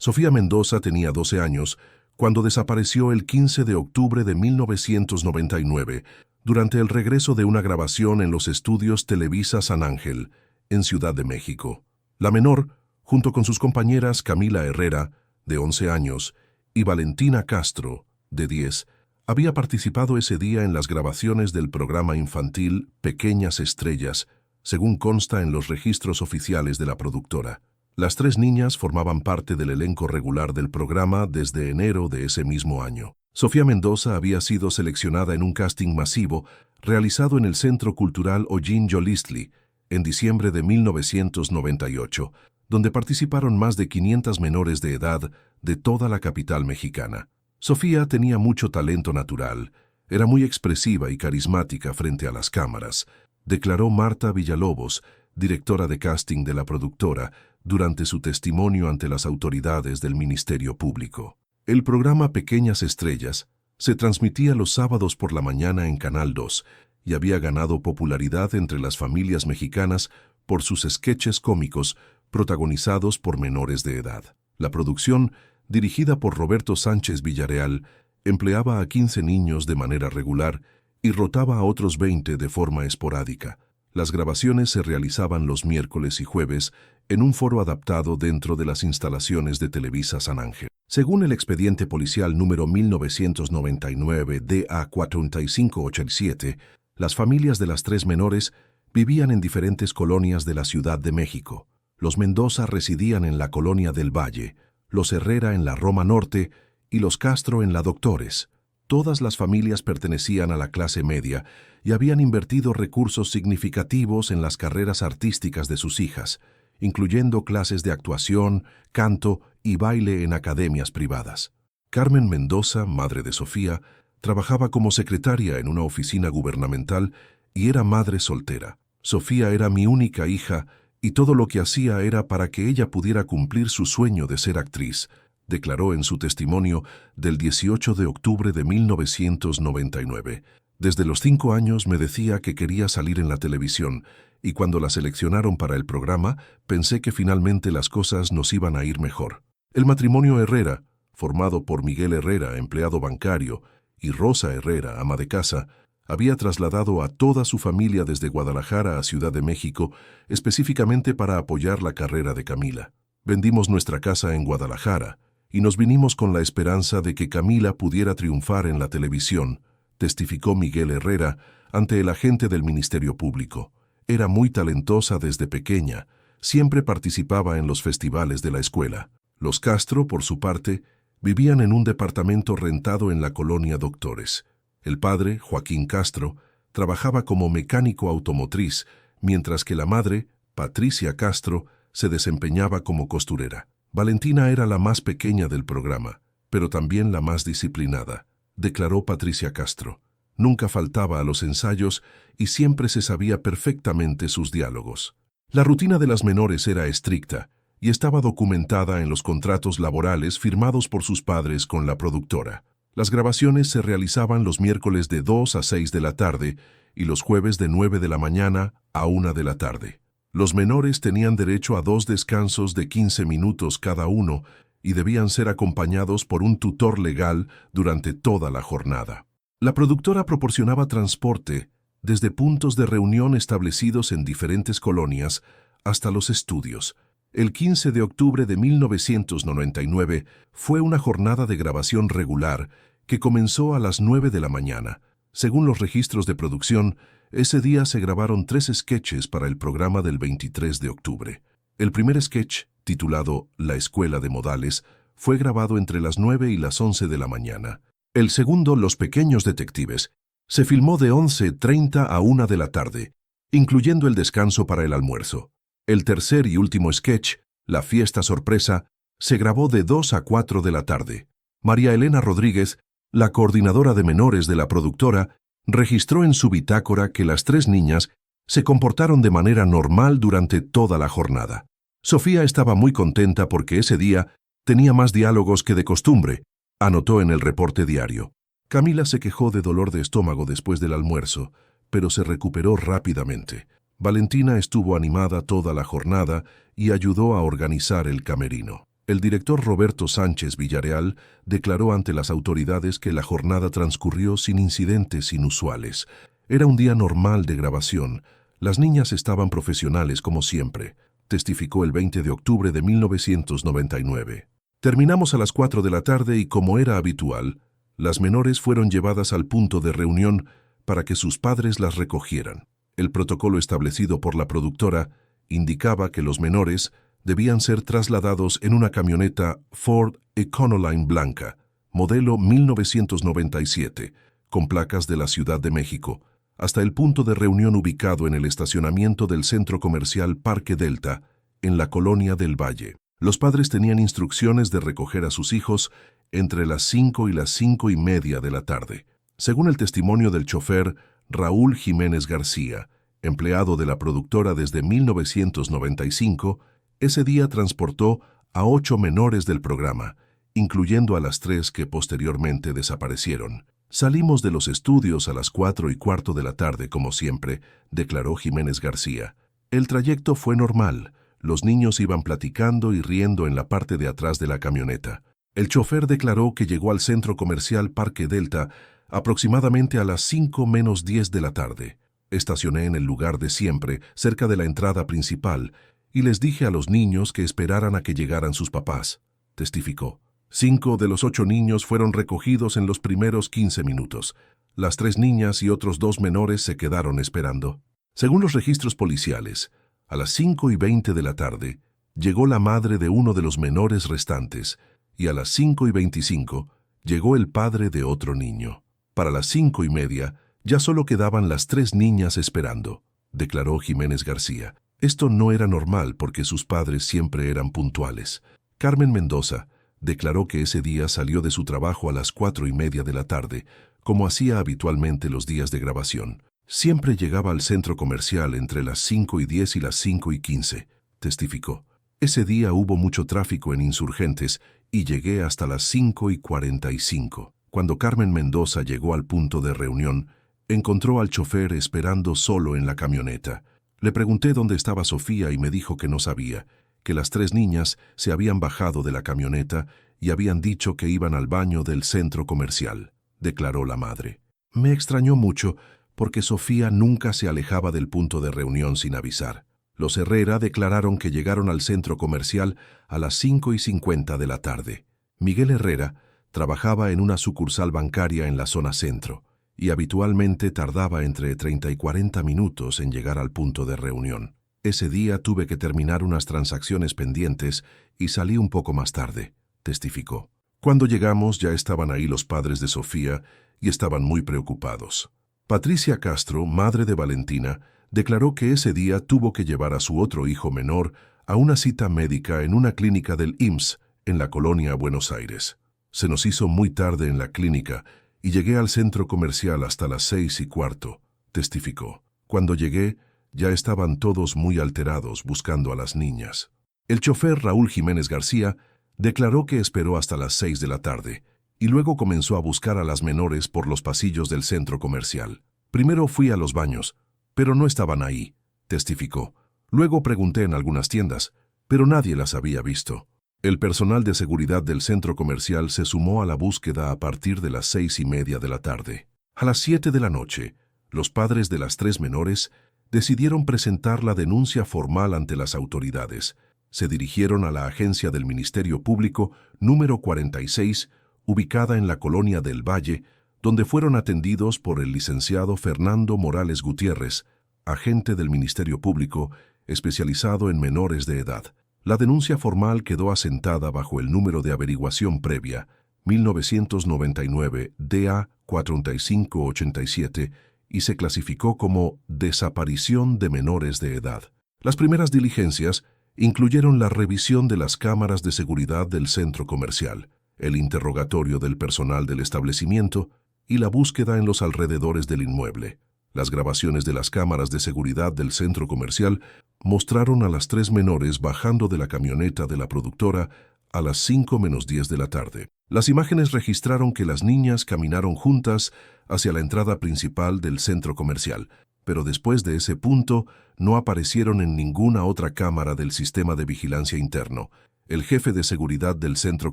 Sofía Mendoza tenía 12 años cuando desapareció el 15 de octubre de 1999 durante el regreso de una grabación en los estudios Televisa San Ángel, en Ciudad de México. La menor, junto con sus compañeras Camila Herrera, de 11 años, y Valentina Castro, de 10, había participado ese día en las grabaciones del programa infantil Pequeñas Estrellas, según consta en los registros oficiales de la productora. Las 3 niñas formaban parte del elenco regular del programa desde enero de ese mismo año. Sofía Mendoza había sido seleccionada en un casting masivo realizado en el Centro Cultural Ollín Yolistli en diciembre de 1998, donde participaron más de 500 menores de edad de toda la capital mexicana. Sofía tenía mucho talento natural, era muy expresiva y carismática frente a las cámaras, declaró Marta Villalobos, directora de casting de la productora, durante su testimonio ante las autoridades del Ministerio Público. El programa Pequeñas Estrellas se transmitía los sábados por la mañana en Canal 2 y había ganado popularidad entre las familias mexicanas por sus sketches cómicos protagonizados por menores de edad. La producción, dirigida por Roberto Sánchez Villarreal, empleaba a 15 niños de manera regular y rotaba a otros 20 de forma esporádica. Las grabaciones se realizaban los miércoles y jueves en un foro adaptado dentro de las instalaciones de Televisa San Ángel. Según el expediente policial número 1999 DA4587, las familias de las 3 menores vivían en diferentes colonias de la Ciudad de México. Los Mendoza residían en la Colonia del Valle, los Herrera en la Roma Norte y los Castro en la Doctores. Todas las familias pertenecían a la clase media y habían invertido recursos significativos en las carreras artísticas de sus hijas, incluyendo clases de actuación, canto y baile en academias privadas. Carmen Mendoza, madre de Sofía, trabajaba como secretaria en una oficina gubernamental y era madre soltera. Sofía era mi única hija y todo lo que hacía era para que ella pudiera cumplir su sueño de ser actriz, declaró en su testimonio del 18 de octubre de 1999. Desde los 5 años me decía que quería salir en la televisión y cuando la seleccionaron para el programa pensé que finalmente las cosas nos iban a ir mejor. El matrimonio Herrera, formado por Miguel Herrera, empleado bancario, y Rosa Herrera, ama de casa, había trasladado a toda su familia desde Guadalajara a Ciudad de México, específicamente para apoyar la carrera de Camila. Vendimos nuestra casa en Guadalajara y nos vinimos con la esperanza de que Camila pudiera triunfar en la televisión, testificó Miguel Herrera ante el agente del Ministerio Público. Era muy talentosa desde pequeña, siempre participaba en los festivales de la escuela. Los Castro, por su parte, vivían en un departamento rentado en la colonia Doctores. El padre, Joaquín Castro, trabajaba como mecánico automotriz, mientras que la madre, Patricia Castro, se desempeñaba como costurera. Valentina era la más pequeña del programa, pero también la más disciplinada, declaró Patricia Castro. Nunca faltaba a los ensayos y siempre se sabía perfectamente sus diálogos. La rutina de las menores era estricta y estaba documentada en los contratos laborales firmados por sus padres con la productora. Las grabaciones se realizaban los miércoles de 2 a 6 de la tarde y los jueves de 9 de la mañana a 1 de la tarde. Los menores tenían derecho a 2 descansos de 15 minutos cada uno y debían ser acompañados por un tutor legal durante toda la jornada. La productora proporcionaba transporte desde puntos de reunión establecidos en diferentes colonias hasta los estudios. El 15 de octubre de 1999 fue una jornada de grabación regular que comenzó a las 9 de la mañana. Según los registros de producción, ese día se grabaron 3 sketches para el programa del 23 de octubre. El primer sketch, titulado La Escuela de Modales, fue grabado entre las 9 y las 11 de la mañana. El segundo, Los Pequeños Detectives, se filmó de 11:30 a 1 de la tarde, incluyendo el descanso para el almuerzo. El tercer y último sketch, La Fiesta Sorpresa, se grabó de 2 a 4 de la tarde. María Elena Rodríguez, la coordinadora de menores de la productora, registró en su bitácora que las 3 niñas se comportaron de manera normal durante toda la jornada. Sofía estaba muy contenta porque ese día tenía más diálogos que de costumbre, anotó en el reporte diario. Camila se quejó de dolor de estómago después del almuerzo, pero se recuperó rápidamente. Valentina estuvo animada toda la jornada y ayudó a organizar el camerino. El director Roberto Sánchez Villarreal declaró ante las autoridades que la jornada transcurrió sin incidentes inusuales. Era un día normal de grabación. Las niñas estaban profesionales como siempre, testificó el 20 de octubre de 1999. Terminamos a las 4 de la tarde y, como era habitual, las menores fueron llevadas al punto de reunión para que sus padres las recogieran. El protocolo establecido por la productora indicaba que los menores debían ser trasladados en una camioneta Ford Econoline blanca, modelo 1997, con placas de la Ciudad de México, hasta el punto de reunión ubicado en el estacionamiento del centro comercial Parque Delta, en la Colonia del Valle. Los padres tenían instrucciones de recoger a sus hijos entre las 5 y las 5:30 de la tarde. Según el testimonio del chofer Raúl Jiménez García, empleado de la productora desde 1995, ese día transportó a 8 menores del programa, incluyendo a las 3 que posteriormente desaparecieron. Salimos de los estudios a las 4:15 de la tarde, como siempre, declaró Jiménez García. El trayecto fue normal. Los niños iban platicando y riendo en la parte de atrás de la camioneta. El chofer declaró que llegó al centro comercial Parque Delta aproximadamente a las 5:10 de la tarde. Estacioné en el lugar de siempre, cerca de la entrada principal, y les dije a los niños que esperaran a que llegaran sus papás, testificó. 5 de los 8 niños fueron recogidos en los primeros 15 minutos. Las 3 niñas y otros 2 menores se quedaron esperando. Según los registros policiales, a las 5:20 de la tarde, llegó la madre de uno de los menores restantes, y a las 5:25 llegó el padre de otro niño. Para las 5:30 ya solo quedaban las 3 niñas esperando, declaró Jiménez García. Esto no era normal porque sus padres siempre eran puntuales. Carmen Mendoza declaró que ese día salió de su trabajo a las 4:30 de la tarde, como hacía habitualmente los días de grabación. Siempre llegaba al centro comercial entre las 5:10 y las 5:15, testificó. Ese día hubo mucho tráfico en Insurgentes y llegué hasta las 5:45. Cuando Carmen Mendoza llegó al punto de reunión, encontró al chofer esperando solo en la camioneta. Le pregunté dónde estaba Sofía y me dijo que no sabía, que las 3 niñas se habían bajado de la camioneta y habían dicho que iban al baño del centro comercial, declaró la madre. Me extrañó mucho porque Sofía nunca se alejaba del punto de reunión sin avisar. Los Herrera declararon que llegaron al centro comercial a las 5:50 de la tarde. Miguel Herrera trabajaba en una sucursal bancaria en la zona centro y habitualmente tardaba entre 30 y 40 minutos en llegar al punto de reunión. Ese día tuve que terminar unas transacciones pendientes y salí un poco más tarde, testificó. Cuando llegamos ya estaban ahí los padres de Sofía y estaban muy preocupados. Patricia Castro, madre de Valentina, declaró que ese día tuvo que llevar a su otro hijo menor a una cita médica en una clínica del IMSS en la colonia Buenos Aires. Se nos hizo muy tarde en la clínica y llegué al centro comercial hasta las 6:15, testificó. Cuando llegué, ya estaban todos muy alterados buscando a las niñas. El chofer Raúl Jiménez García declaró que esperó hasta las 6 de la tarde y luego comenzó a buscar a las menores por los pasillos del centro comercial. Primero fui a los baños, pero no estaban ahí, testificó. Luego pregunté en algunas tiendas, pero nadie las había visto. El personal de seguridad del centro comercial se sumó a la búsqueda a partir de las 6:30 de la tarde. A las 7 de la noche, los padres de las 3 menores decidieron presentar la denuncia formal ante las autoridades. Se dirigieron a la agencia del Ministerio Público número 46, ubicada en la Colonia del Valle, donde fueron atendidos por el licenciado Fernando Morales Gutiérrez, agente del Ministerio Público especializado en menores de edad. La denuncia formal quedó asentada bajo el número de averiguación previa 1999 DA 4587 y se clasificó como desaparición de menores de edad. Las primeras diligencias incluyeron la revisión de las cámaras de seguridad del centro comercial, el interrogatorio del personal del establecimiento y la búsqueda en los alrededores del inmueble. Las grabaciones de las cámaras de seguridad del centro comercial mostraron a las 3 menores bajando de la camioneta de la productora a las 5:10 de la tarde. Las imágenes registraron que las niñas caminaron juntas hacia la entrada principal del centro comercial, pero después de ese punto no aparecieron en ninguna otra cámara del sistema de vigilancia interno. El jefe de seguridad del centro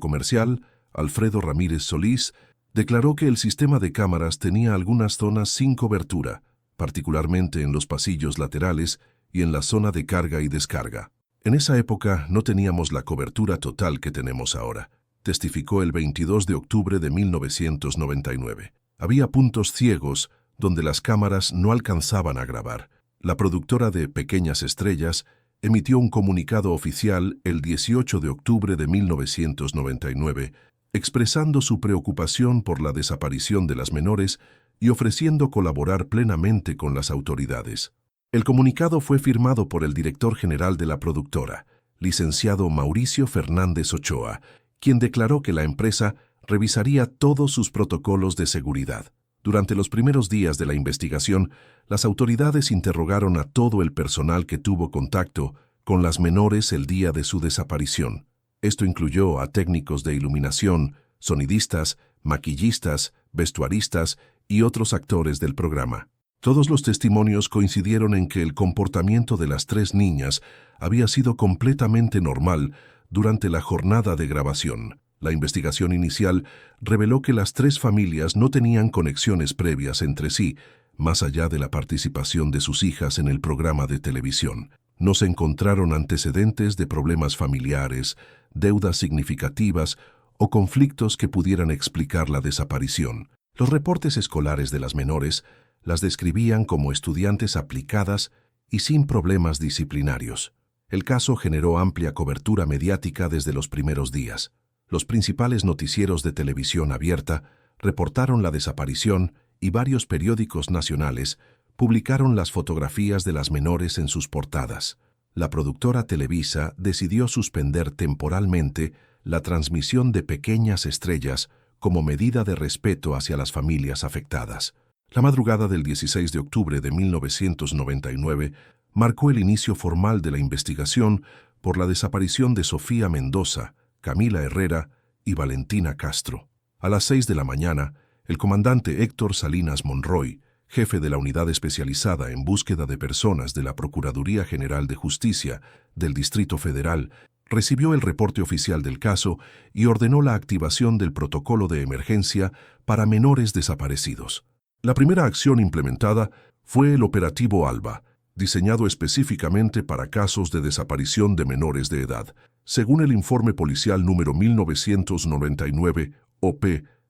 comercial, Alfredo Ramírez Solís, declaró que el sistema de cámaras tenía algunas zonas sin cobertura, particularmente en los pasillos laterales y en la zona de carga y descarga. En esa época no teníamos la cobertura total que tenemos ahora, testificó el 22 de octubre de 1999. Había puntos ciegos donde las cámaras no alcanzaban a grabar. La productora de Pequeñas Estrellas emitió un comunicado oficial el 18 de octubre de 1999, expresando su preocupación por la desaparición de las menores y ofreciendo colaborar plenamente con las autoridades. El comunicado fue firmado por el director general de la productora, licenciado Mauricio Fernández Ochoa, quien declaró que la empresa revisaría todos sus protocolos de seguridad. Durante los primeros días de la investigación, las autoridades interrogaron a todo el personal que tuvo contacto con las menores el día de su desaparición. Esto incluyó a técnicos de iluminación, sonidistas, maquillistas, vestuaristas y otros actores del programa. Todos los testimonios coincidieron en que el comportamiento de las 3 niñas había sido completamente normal durante la jornada de grabación. La investigación inicial reveló que las 3 familias no tenían conexiones previas entre sí, más allá de la participación de sus hijas en el programa de televisión. No se encontraron antecedentes de problemas familiares, deudas significativas o conflictos que pudieran explicar la desaparición. Los reportes escolares de las menores las describían como estudiantes aplicadas y sin problemas disciplinarios. El caso generó amplia cobertura mediática desde los primeros días. Los principales noticieros de televisión abierta reportaron la desaparición y varios periódicos nacionales publicaron las fotografías de las menores en sus portadas. La productora Televisa decidió suspender temporalmente la transmisión de Pequeñas Estrellas como medida de respeto hacia las familias afectadas. La madrugada del 16 de octubre de 1999 marcó el inicio formal de la investigación por la desaparición de Sofía Mendoza, Camila Herrera y Valentina Castro. A las 6 de la mañana, el comandante Héctor Salinas Monroy, jefe de la Unidad Especializada en Búsqueda de Personas de la Procuraduría General de Justicia del Distrito Federal, recibió el reporte oficial del caso y ordenó la activación del protocolo de emergencia para menores desaparecidos. La primera acción implementada fue el Operativo Alba, diseñado específicamente para casos de desaparición de menores de edad. Según el informe policial número 1999 OP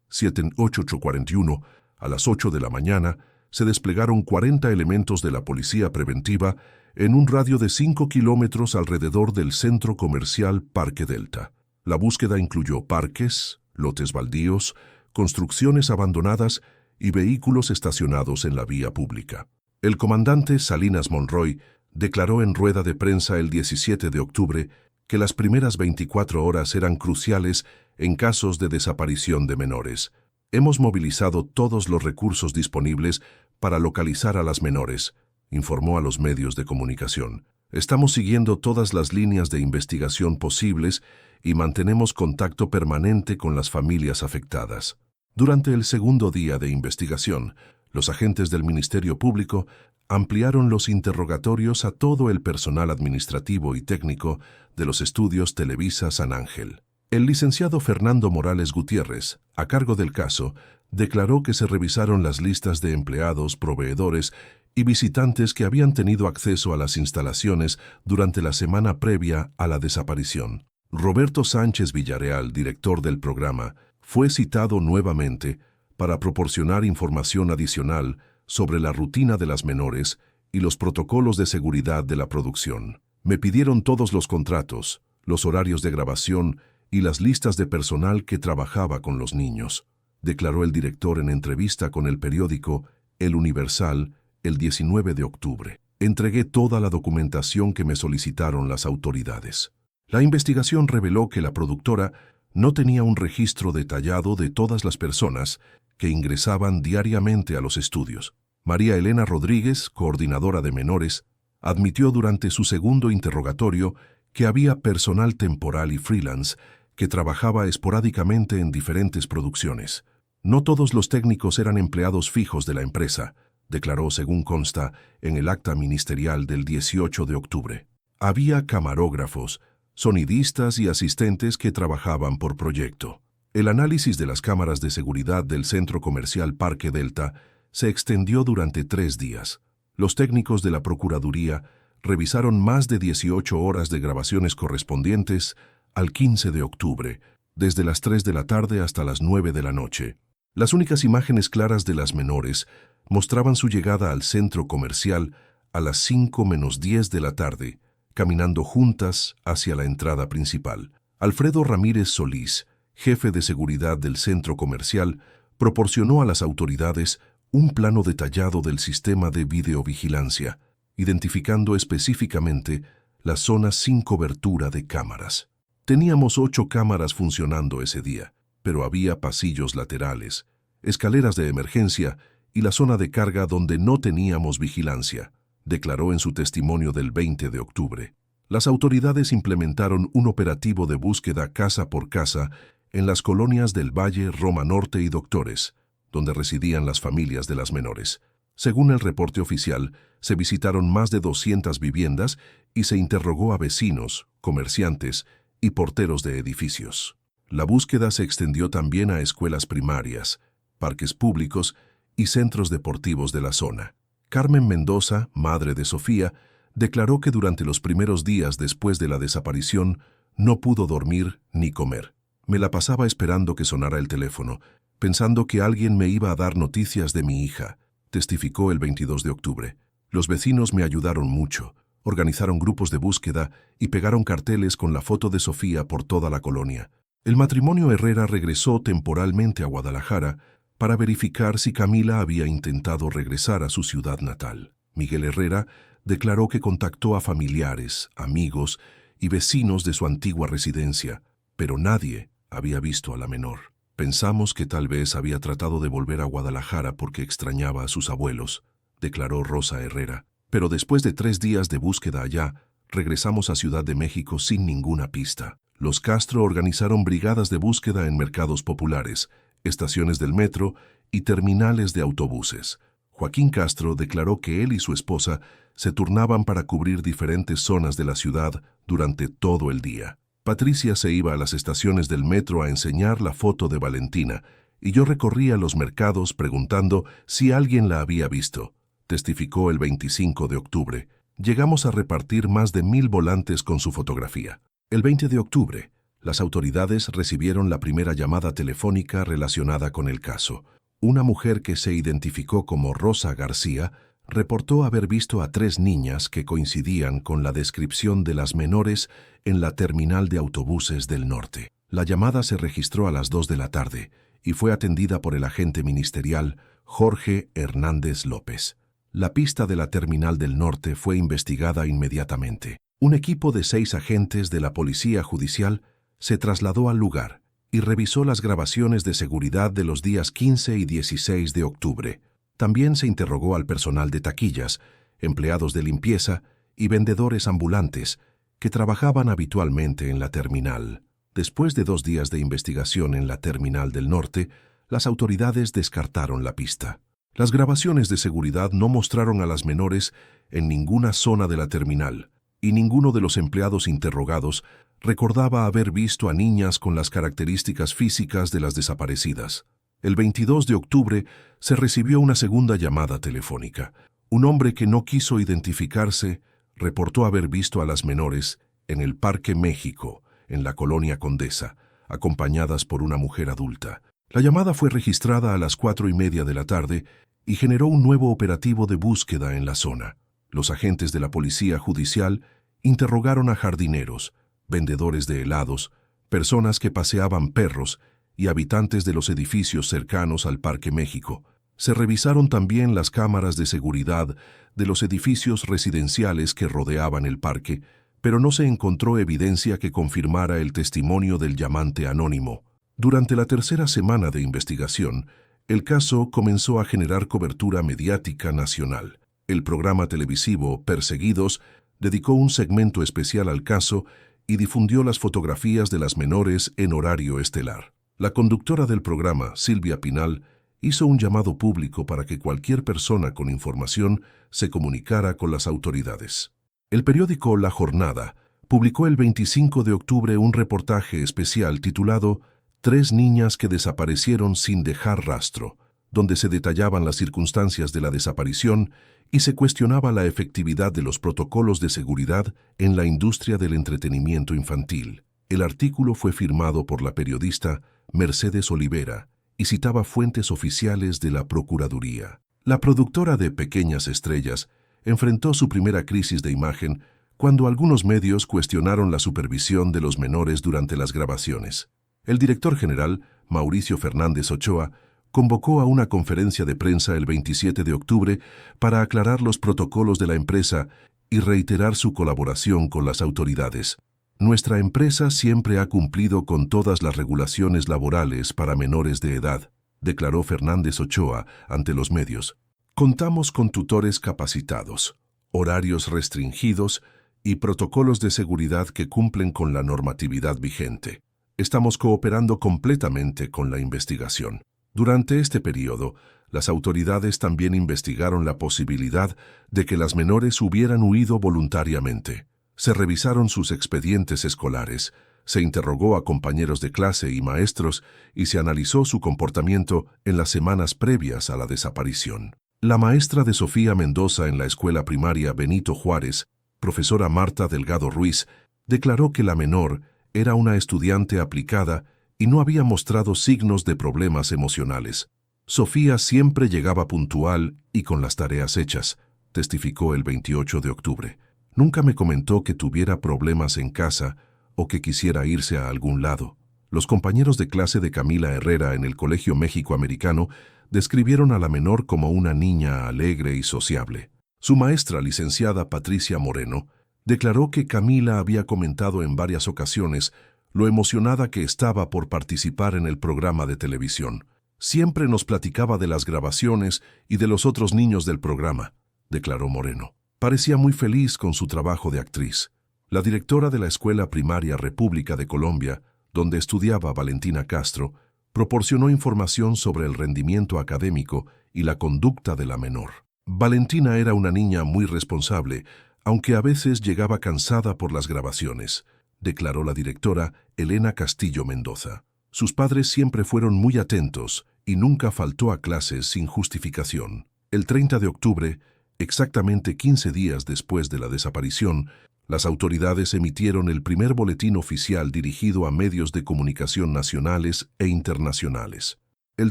78841, a las 8 de la mañana se desplegaron 40 elementos de la Policía Preventiva en un radio de 5 kilómetros alrededor del centro comercial Parque Delta. La búsqueda incluyó parques, lotes baldíos, construcciones abandonadas y vehículos estacionados en la vía pública. El comandante Salinas Monroy declaró en rueda de prensa el 17 de octubre que las primeras 24 horas eran cruciales en casos de desaparición de menores. Hemos movilizado todos los recursos disponibles para localizar a las menores, informó a los medios de comunicación. Estamos siguiendo todas las líneas de investigación posibles y mantenemos contacto permanente con las familias afectadas. Durante el segundo día de investigación, los agentes del Ministerio Público ampliaron los interrogatorios a todo el personal administrativo y técnico de los estudios Televisa San Ángel. El licenciado Fernando Morales Gutiérrez, a cargo del caso, declaró que se revisaron las listas de empleados, proveedores y visitantes que habían tenido acceso a las instalaciones durante la semana previa a la desaparición. Roberto Sánchez Villarreal, director del programa, fue citado nuevamente para proporcionar información adicional sobre la rutina de las menores y los protocolos de seguridad de la producción. Me pidieron todos los contratos, los horarios de grabación y las listas de personal que trabajaba con los niños, declaró el director en entrevista con el periódico El Universal el 19 de octubre. Entregué toda la documentación que me solicitaron las autoridades. La investigación reveló que la productora no tenía un registro detallado de todas las personas que ingresaban diariamente a los estudios. María Elena Rodríguez, coordinadora de menores, admitió durante su segundo interrogatorio que había personal temporal y freelance que trabajaba esporádicamente en diferentes producciones. No todos los técnicos eran empleados fijos de la empresa, declaró según consta en el acta ministerial del 18 de octubre. Había camarógrafos, sonidistas y asistentes que trabajaban por proyecto. El análisis de las cámaras de seguridad del centro comercial Parque Delta se extendió durante 3 días. Los técnicos de la Procuraduría revisaron más de 18 horas de grabaciones correspondientes al 15 de octubre, desde las 3 de la tarde hasta las 9 de la noche. Las únicas imágenes claras de las menores mostraban su llegada al centro comercial a las 5 menos 10 de la tarde, caminando juntas hacia la entrada principal. Alfredo Ramírez Solís, jefe de seguridad del centro comercial, proporcionó a las autoridades un plano detallado del sistema de videovigilancia, identificando específicamente las zonas sin cobertura de cámaras. Teníamos 8 cámaras funcionando ese día, pero había pasillos laterales, escaleras de emergencia y la zona de carga donde no teníamos vigilancia, declaró en su testimonio del 20 de octubre. Las autoridades implementaron un operativo de búsqueda casa por casa en las colonias del Valle, Roma Norte y Doctores, donde residían las familias de las menores. Según el reporte oficial, se visitaron más de 200 viviendas y se interrogó a vecinos, comerciantes y porteros de edificios. La búsqueda se extendió también a escuelas primarias, parques públicos y centros deportivos de la zona. Carmen Mendoza, madre de Sofía, declaró que durante los primeros días después de la desaparición no pudo dormir ni comer. Me la pasaba esperando que sonara el teléfono, pensando que alguien me iba a dar noticias de mi hija, testificó el 22 de octubre. Los vecinos me ayudaron mucho, organizaron grupos de búsqueda y pegaron carteles con la foto de Sofía por toda la colonia. El matrimonio Herrera regresó temporalmente a Guadalajara para verificar si Camila había intentado regresar a su ciudad natal. Miguel Herrera declaró que contactó a familiares, amigos y vecinos de su antigua residencia, pero nadie había visto a la menor. Pensamos que tal vez había tratado de volver a Guadalajara porque extrañaba a sus abuelos, declaró Rosa Herrera. Pero después de 3 días de búsqueda allá, regresamos a Ciudad de México sin ninguna pista. Los Castro organizaron brigadas de búsqueda en mercados populares, estaciones del metro y terminales de autobuses. Joaquín Castro declaró que él y su esposa se turnaban para cubrir diferentes zonas de la ciudad durante todo el día. Patricia se iba a las estaciones del metro a enseñar la foto de Valentina y yo recorría los mercados preguntando si alguien la había visto, testificó el 25 de octubre. Llegamos a repartir más de 1000 volantes con su fotografía. El 20 de octubre, las autoridades recibieron la primera llamada telefónica relacionada con el caso. Una mujer que se identificó como Rosa García reportó haber visto a 3 niñas que coincidían con la descripción de las menores en la terminal de autobuses del norte. La llamada se registró a las 2 de la tarde y fue atendida por el agente ministerial Jorge Hernández López. La pista de la terminal del norte fue investigada inmediatamente. Un equipo de 6 agentes de la Policía Judicial se trasladó al lugar y revisó las grabaciones de seguridad de los días 15 y 16 de octubre. También se interrogó al personal de taquillas, empleados de limpieza y vendedores ambulantes que trabajaban habitualmente en la terminal. Después de 2 días de investigación en la terminal del norte, las autoridades descartaron la pista. Las grabaciones de seguridad no mostraron a las menores en ninguna zona de la terminal, y ninguno de los empleados interrogados recordaba haber visto a niñas con las características físicas de las desaparecidas. El 22 de octubre se recibió una segunda llamada telefónica. Un hombre que no quiso identificarse reportó haber visto a las menores en el Parque México, en la colonia Condesa, acompañadas por una mujer adulta. La llamada fue registrada a las 4:30 de la tarde y generó un nuevo operativo de búsqueda en la zona. Los agentes de la Policía Judicial interrogaron a jardineros, vendedores de helados, personas que paseaban perros y habitantes de los edificios cercanos al Parque México. Se revisaron también las cámaras de seguridad de los edificios residenciales que rodeaban el parque, pero no se encontró evidencia que confirmara el testimonio del llamante anónimo. Durante la tercera semana de investigación, el caso comenzó a generar cobertura mediática nacional. El programa televisivo Perseguidos dedicó un segmento especial al caso y difundió las fotografías de las menores en horario estelar. La conductora del programa, Silvia Pinal, hizo un llamado público para que cualquier persona con información se comunicara con las autoridades. El periódico La Jornada publicó el 25 de octubre un reportaje especial titulado «Tres niñas que desaparecieron sin dejar rastro», donde se detallaban las circunstancias de la desaparición y se cuestionaba la efectividad de los protocolos de seguridad en la industria del entretenimiento infantil. El artículo fue firmado por la periodista Mercedes Olivera y citaba fuentes oficiales de la Procuraduría. La productora de Pequeñas Estrellas enfrentó su primera crisis de imagen cuando algunos medios cuestionaron la supervisión de los menores durante las grabaciones. El director general, Mauricio Fernández Ochoa, convocó a una conferencia de prensa el 27 de octubre para aclarar los protocolos de la empresa y reiterar su colaboración con las autoridades. Nuestra empresa siempre ha cumplido con todas las regulaciones laborales para menores de edad, declaró Fernández Ochoa ante los medios. Contamos con tutores capacitados, horarios restringidos y protocolos de seguridad que cumplen con la normatividad vigente. Estamos cooperando completamente con la investigación. Durante este periodo, las autoridades también investigaron la posibilidad de que las menores hubieran huido voluntariamente. Se revisaron sus expedientes escolares, se interrogó a compañeros de clase y maestros y se analizó su comportamiento en las semanas previas a la desaparición. La maestra de Sofía Mendoza en la escuela primaria Benito Juárez, profesora Marta Delgado Ruiz, declaró que la menor era una estudiante aplicada y no había mostrado signos de problemas emocionales. Sofía siempre llegaba puntual y con las tareas hechas, testificó el 28 de octubre. Nunca me comentó que tuviera problemas en casa o que quisiera irse a algún lado. Los compañeros de clase de Camila Herrera en el Colegio México-Americano describieron a la menor como una niña alegre y sociable. Su maestra, licenciada Patricia Moreno, declaró que Camila había comentado en varias ocasiones lo emocionada que estaba por participar en el programa de televisión. Siempre nos platicaba de las grabaciones y de los otros niños del programa, declaró Moreno. Parecía muy feliz con su trabajo de actriz. La directora de la Escuela Primaria República de Colombia, donde estudiaba Valentina Castro, proporcionó información sobre el rendimiento académico y la conducta de la menor. Valentina era una niña muy responsable, aunque a veces llegaba cansada por las grabaciones, declaró la directora Elena Castillo Mendoza. Sus padres siempre fueron muy atentos y nunca faltó a clases sin justificación. El 30 de octubre, exactamente 15 días después de la desaparición, las autoridades emitieron el primer boletín oficial dirigido a medios de comunicación nacionales e internacionales. El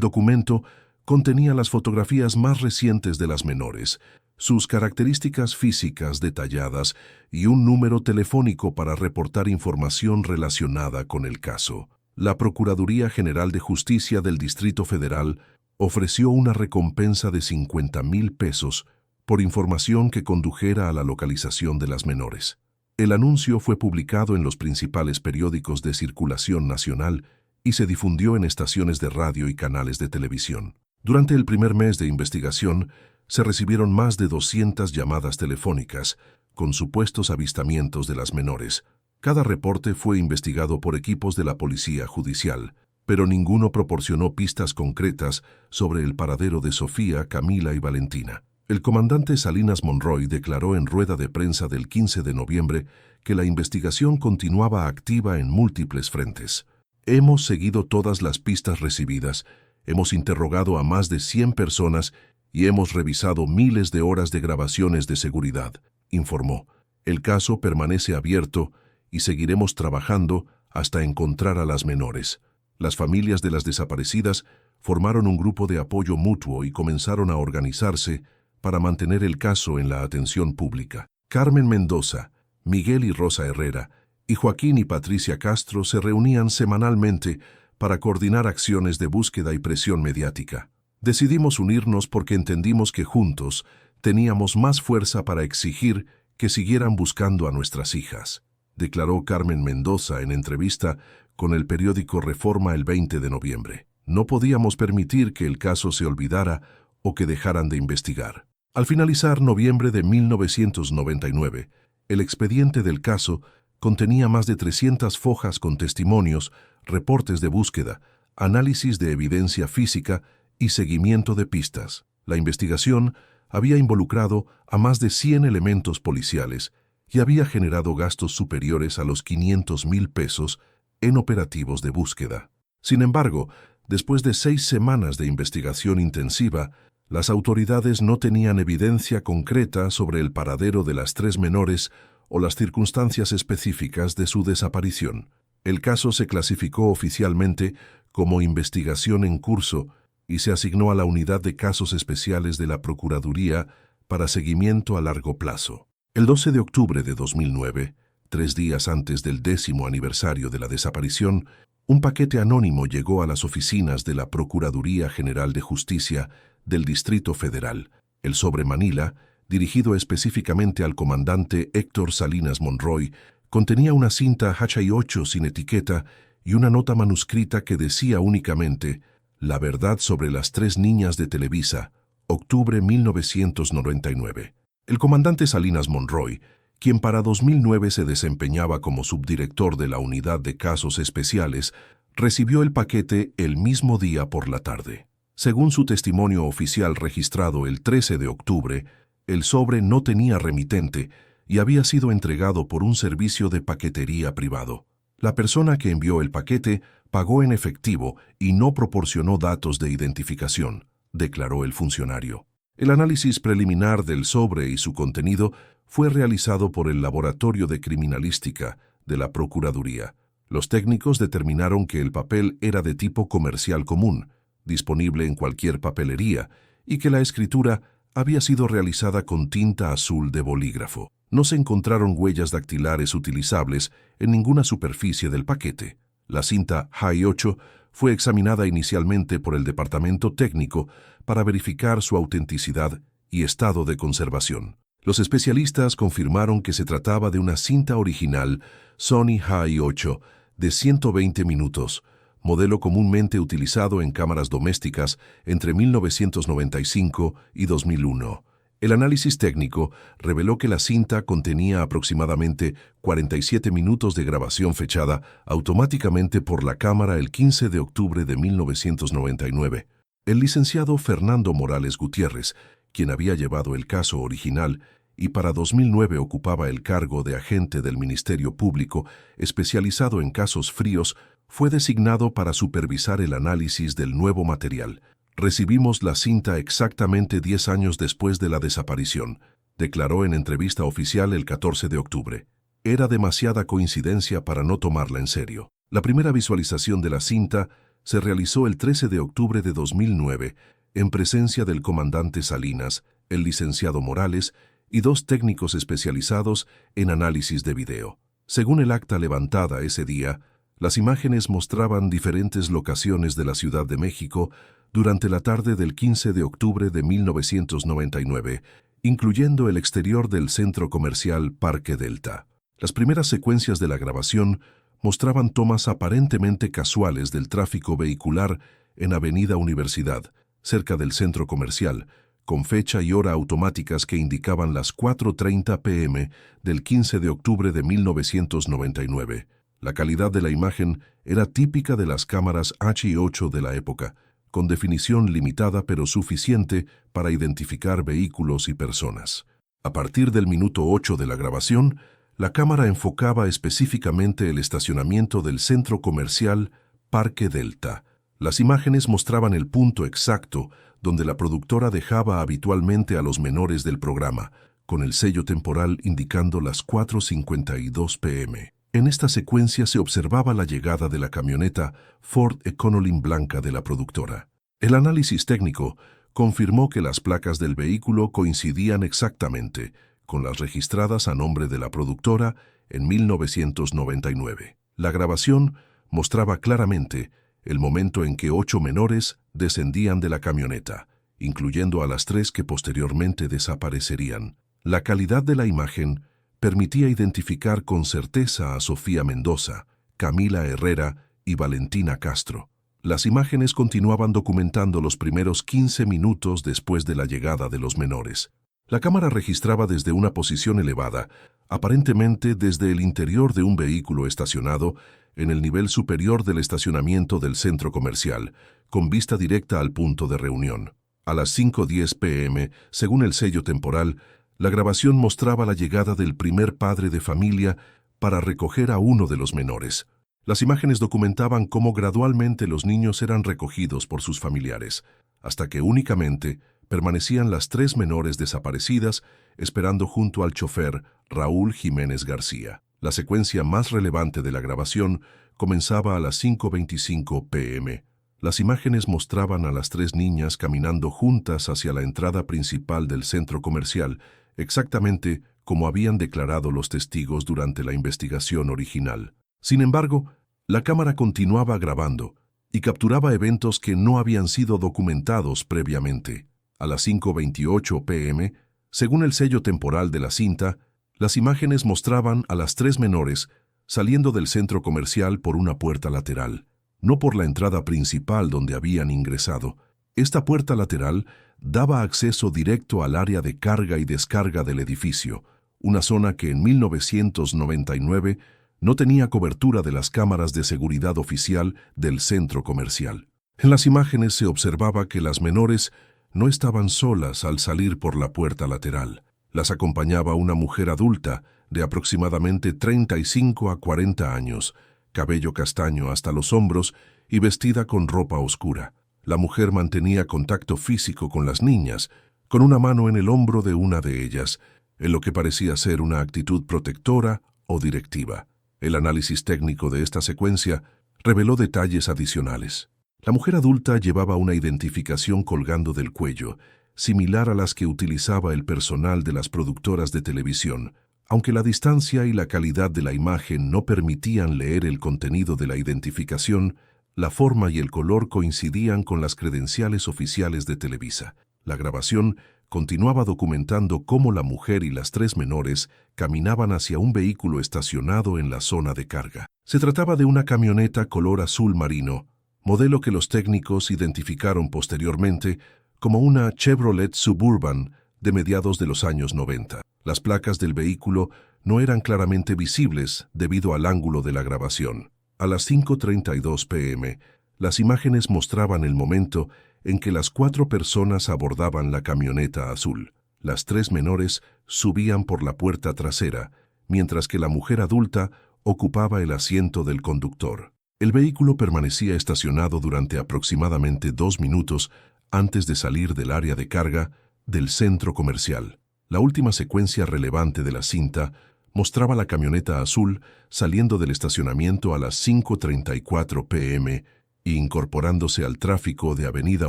documento contenía las fotografías más recientes de las menores, sus características físicas detalladas y un número telefónico para reportar información relacionada con el caso. La Procuraduría General de Justicia del Distrito Federal ofreció una recompensa de 50,000 pesos por información que condujera a la localización de las menores. El anuncio fue publicado en los principales periódicos de circulación nacional y se difundió en estaciones de radio y canales de televisión. Durante el primer mes de investigación, se recibieron más de 200 llamadas telefónicas con supuestos avistamientos de las menores. Cada reporte fue investigado por equipos de la Policía Judicial, pero ninguno proporcionó pistas concretas sobre el paradero de Sofía, Camila y Valentina. El comandante Salinas Monroy declaró en rueda de prensa del 15 de noviembre que la investigación continuaba activa en múltiples frentes. Hemos seguido todas las pistas recibidas, hemos interrogado a más de 100 personas y hemos revisado miles de horas de grabaciones de seguridad, informó. El caso permanece abierto y seguiremos trabajando hasta encontrar a las menores. Las familias de las desaparecidas formaron un grupo de apoyo mutuo y comenzaron a organizarse para mantener el caso en la atención pública. Carmen Mendoza, Miguel y Rosa Herrera, y Joaquín y Patricia Castro se reunían semanalmente para coordinar acciones de búsqueda y presión mediática. Decidimos unirnos porque entendimos que juntos teníamos más fuerza para exigir que siguieran buscando a nuestras hijas, declaró Carmen Mendoza en entrevista con el periódico Reforma el 20 de noviembre. No podíamos permitir que el caso se olvidara o que dejaran de investigar. Al finalizar noviembre de 1999, el expediente del caso contenía más de 300 fojas con testimonios, reportes de búsqueda, análisis de evidencia física y seguimiento de pistas. La investigación había involucrado a más de 100 elementos policiales y había generado gastos superiores a los 500,000 pesos en operativos de búsqueda. Sin embargo, después de 6 semanas de investigación intensiva, las autoridades no tenían evidencia concreta sobre el paradero de las 3 menores o las circunstancias específicas de su desaparición. El caso se clasificó oficialmente como investigación en curso y se asignó a la Unidad de Casos Especiales de la Procuraduría para seguimiento a largo plazo. El 12 de octubre de 2009, 3 días antes del 10º aniversario de la desaparición, un paquete anónimo llegó a las oficinas de la Procuraduría General de Justicia del Distrito Federal. El sobre Manila, dirigido específicamente al comandante Héctor Salinas Monroy, contenía una cinta H8 sin etiqueta y una nota manuscrita que decía únicamente «La verdad sobre las 3 niñas de Televisa, octubre 1999». El comandante Salinas Monroy, quien para 2009 se desempeñaba como subdirector de la Unidad de Casos Especiales, recibió el paquete el mismo día por la tarde. Según su testimonio oficial registrado el 13 de octubre, el sobre no tenía remitente y había sido entregado por un servicio de paquetería privado. La persona que envió el paquete pagó en efectivo y no proporcionó datos de identificación, declaró el funcionario. El análisis preliminar del sobre y su contenido fue realizado por el Laboratorio de Criminalística de la Procuraduría. Los técnicos determinaron que el papel era de tipo comercial común, disponible en cualquier papelería, y que la escritura había sido realizada con tinta azul de bolígrafo. No se encontraron huellas dactilares utilizables en ninguna superficie del paquete. La cinta H8 fue examinada inicialmente por el Departamento Técnico para verificar su autenticidad y estado de conservación. Los especialistas confirmaron que se trataba de una cinta original Sony Hi8 de 120 minutos, modelo comúnmente utilizado en cámaras domésticas entre 1995 y 2001. El análisis técnico reveló que la cinta contenía aproximadamente 47 minutos de grabación fechada automáticamente por la cámara el 15 de octubre de 1999. El licenciado Fernando Morales Gutiérrez, quien había llevado el caso original y para 2009 ocupaba el cargo de agente del Ministerio Público especializado en casos fríos, fue designado para supervisar el análisis del nuevo material. Recibimos la cinta exactamente 10 años después de la desaparición, declaró en entrevista oficial el 14 de octubre. Era demasiada coincidencia para no tomarla en serio. La primera visualización de la cinta se realizó el 13 de octubre de 2009 en presencia del comandante Salinas, el licenciado Morales y 2 técnicos especializados en análisis de video. Según el acta levantada ese día, las imágenes mostraban diferentes locaciones de la Ciudad de México durante la tarde del 15 de octubre de 1999, incluyendo el exterior del centro comercial Parque Delta. Las primeras secuencias de la grabación mostraban tomas aparentemente casuales del tráfico vehicular en Avenida Universidad, cerca del centro comercial, con fecha y hora automáticas que indicaban las 4:30 p.m. del 15 de octubre de 1999. La calidad de la imagen era típica de las cámaras H8 de la época, con definición limitada pero suficiente para identificar vehículos y personas. A partir del minuto 8 de la grabación, la cámara enfocaba específicamente el estacionamiento del centro comercial Parque Delta. Las imágenes mostraban el punto exacto donde la productora dejaba habitualmente a los menores del programa, con el sello temporal indicando las 4:52 p.m. En esta secuencia se observaba la llegada de la camioneta Ford Econoline blanca de la productora. El análisis técnico confirmó que las placas del vehículo coincidían exactamente con las registradas a nombre de la productora en 1999. La grabación mostraba claramente el momento en que 8 menores descendían de la camioneta, incluyendo a las 3 que posteriormente desaparecerían. La calidad de la imagen permitía identificar con certeza a Sofía Mendoza, Camila Herrera y Valentina Castro. Las imágenes continuaban documentando los primeros 15 minutos después de la llegada de los menores. La cámara registraba desde una posición elevada, aparentemente desde el interior de un vehículo estacionado en el nivel superior del estacionamiento del centro comercial, con vista directa al punto de reunión. A las 5:10 p.m., según el sello temporal, La grabación mostraba la llegada del primer padre de familia para recoger a uno de los menores. Las imágenes documentaban cómo gradualmente los niños eran recogidos por sus familiares, hasta que únicamente permanecían las 3 menores desaparecidas esperando junto al chofer Raúl Jiménez García. La secuencia más relevante de la grabación comenzaba a las 5:25 p.m. Las imágenes mostraban a las 3 niñas caminando juntas hacia la entrada principal del centro comercial, exactamente como habían declarado los testigos durante la investigación original. Sin embargo, la cámara continuaba grabando y capturaba eventos que no habían sido documentados previamente. A las 5:28 p.m., según el sello temporal de la cinta, las imágenes mostraban a las 3 menores saliendo del centro comercial por una puerta lateral, no por la entrada principal donde habían ingresado. Esta puerta lateral daba acceso directo al área de carga y descarga del edificio, una zona que en 1999 no tenía cobertura de las cámaras de seguridad oficial del centro comercial. En las imágenes se observaba que las menores no estaban solas al salir por la puerta lateral. Las acompañaba una mujer adulta de aproximadamente 35 a 40 años, cabello castaño hasta los hombros y vestida con ropa oscura. La mujer mantenía contacto físico con las niñas, con una mano en el hombro de una de ellas, en lo que parecía ser una actitud protectora o directiva. El análisis técnico de esta secuencia reveló detalles adicionales. La mujer adulta llevaba una identificación colgando del cuello, similar a las que utilizaba el personal de las productoras de televisión. Aunque la distancia y la calidad de la imagen no permitían leer el contenido de la identificación, la forma y el color coincidían con las credenciales oficiales de Televisa. La grabación continuaba documentando cómo la mujer y las 3 menores caminaban hacia un vehículo estacionado en la zona de carga. Se trataba de una camioneta color azul marino, modelo que los técnicos identificaron posteriormente como una Chevrolet Suburban de mediados de los años 90. Las placas del vehículo no eran claramente visibles debido al ángulo de la grabación. A las 5:32 p.m., las imágenes mostraban el momento en que las 4 personas abordaban la camioneta azul. Las 3 menores subían por la puerta trasera, mientras que la mujer adulta ocupaba el asiento del conductor. El vehículo permanecía estacionado durante aproximadamente 2 minutos antes de salir del área de carga del centro comercial. La última secuencia relevante de la cinta mostraba la camioneta azul saliendo del estacionamiento a las 5:34 p.m. e incorporándose al tráfico de Avenida